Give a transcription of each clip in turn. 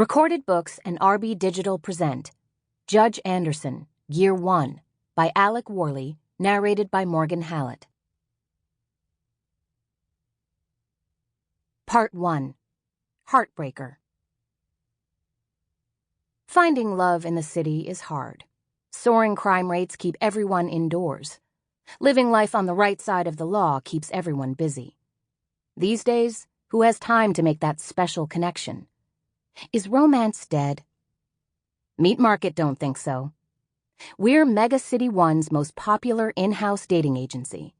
Recorded Books and RB Digital present Judge Anderson, Year 1, by Alec Worley, narrated by Morgan Hallett. Part 1. Heartbreaker. Finding love in the city is hard. Soaring crime rates keep everyone indoors. Living life on the right side of the law keeps everyone busy. These days, who has time to make that special connection? Is romance dead? Meat Market don't think so. We're Mega City One's most popular in-house dating agency.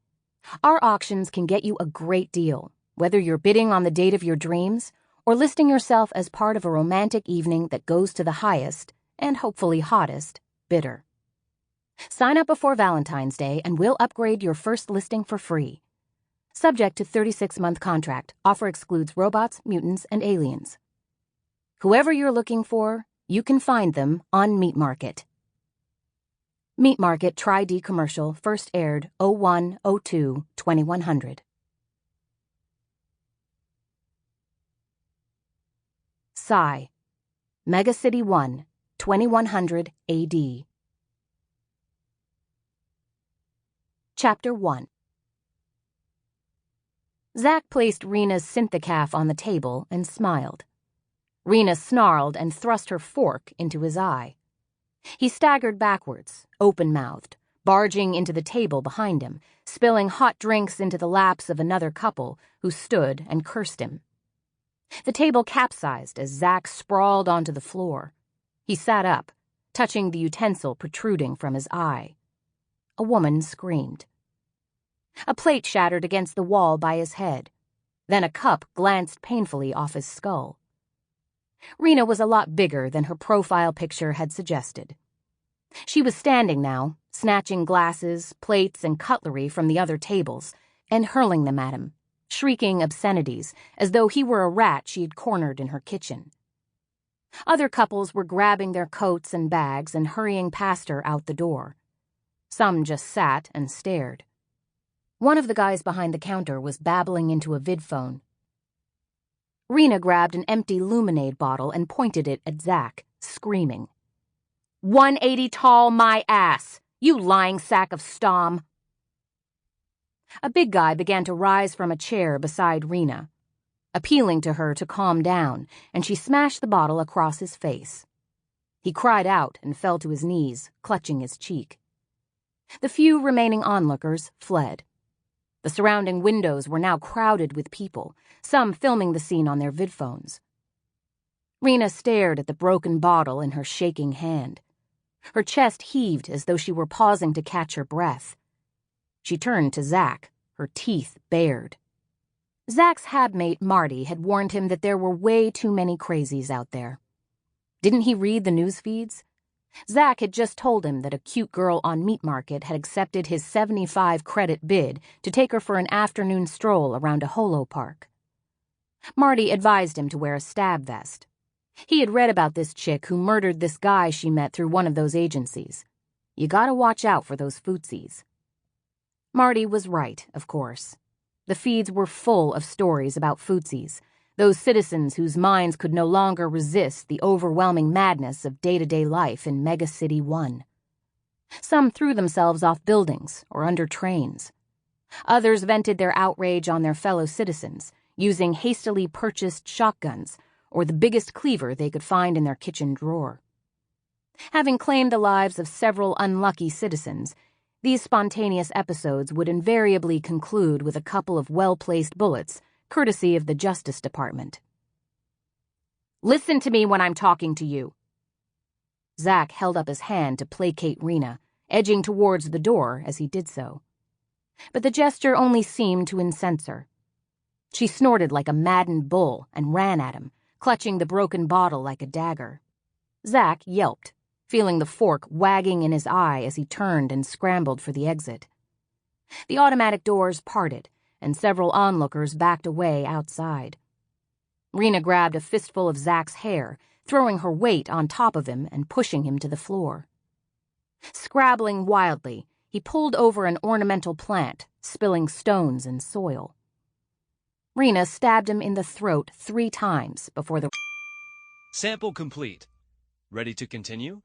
Our auctions can get you a great deal, whether you're bidding on the date of your dreams or listing yourself as part of a romantic evening that goes to the highest, and hopefully hottest, bidder. Sign up before Valentine's Day and we'll upgrade your first listing for free. Subject to 36-month contract. Offer excludes robots, mutants, and aliens. Whoever you're looking for, you can find them on Meat Market. Meat Market Tri-D commercial first aired 01/02/2100. Psi, Mega City 1, 2100 AD. Chapter 1. Zach placed Rena's synthicaf on the table and smiled. Rena snarled and thrust her fork into his eye. He staggered backwards, open-mouthed, barging into the table behind him, spilling hot drinks into the laps of another couple who stood and cursed him. The table capsized as Zach sprawled onto the floor. He sat up, touching the utensil protruding from his eye. A woman screamed. A plate shattered against the wall by his head. Then a cup glanced painfully off his skull. Rena was a lot bigger than her profile picture had suggested. She was standing now, snatching glasses, plates, and cutlery from the other tables and hurling them at him, shrieking obscenities as though he were a rat she had cornered in her kitchen. Other couples were grabbing their coats and bags and hurrying past her out the door. Some just sat and stared. One of the guys behind the counter was babbling into a vidphone. Rena grabbed an empty Luminade bottle and pointed it at Zach, screaming, 180 tall my ass, you lying sack of stom. A big guy began to rise from a chair beside Rena, appealing to her to calm down, and she smashed the bottle across his face. He cried out and fell to his knees, clutching his cheek. The few remaining onlookers fled. The surrounding windows were now crowded with people, some filming the scene on their vidphones. Rena stared at the broken bottle in her shaking hand. Her chest heaved as though she were pausing to catch her breath. She turned to Zach, her teeth bared. Zach's habmate Marty had warned him that there were way too many crazies out there. Didn't he read the news feeds? Zach had just told him that a cute girl on Meat Market had accepted his 75-credit bid to take her for an afternoon stroll around a holo park. Marty advised him to wear a stab vest. He had read about this chick who murdered this guy she met through one of those agencies. You gotta watch out for those footsies. Marty was right, of course. The feeds were full of stories about footsies, those citizens whose minds could no longer resist the overwhelming madness of day-to-day life in Mega City 1. Some threw themselves off buildings or under trains. Others vented their outrage on their fellow citizens, using hastily purchased shotguns or the biggest cleaver they could find in their kitchen drawer. Having claimed the lives of several unlucky citizens, these spontaneous episodes would invariably conclude with a couple of well-placed bullets, courtesy of the Justice Department. Listen to me when I'm talking to you. Zach held up his hand to placate Rena, edging towards the door as he did so. But the gesture only seemed to incense her. She snorted like a maddened bull and ran at him, clutching the broken bottle like a dagger. Zach yelped, feeling the fork wagging in his eye as he turned and scrambled for the exit. The automatic doors parted, and several onlookers backed away outside. Rena grabbed a fistful of Zach's hair, throwing her weight on top of him and pushing him to the floor. Scrabbling wildly, he pulled over an ornamental plant, spilling stones and soil. Rena stabbed him in the throat 3 times before the Sample complete. Ready to continue?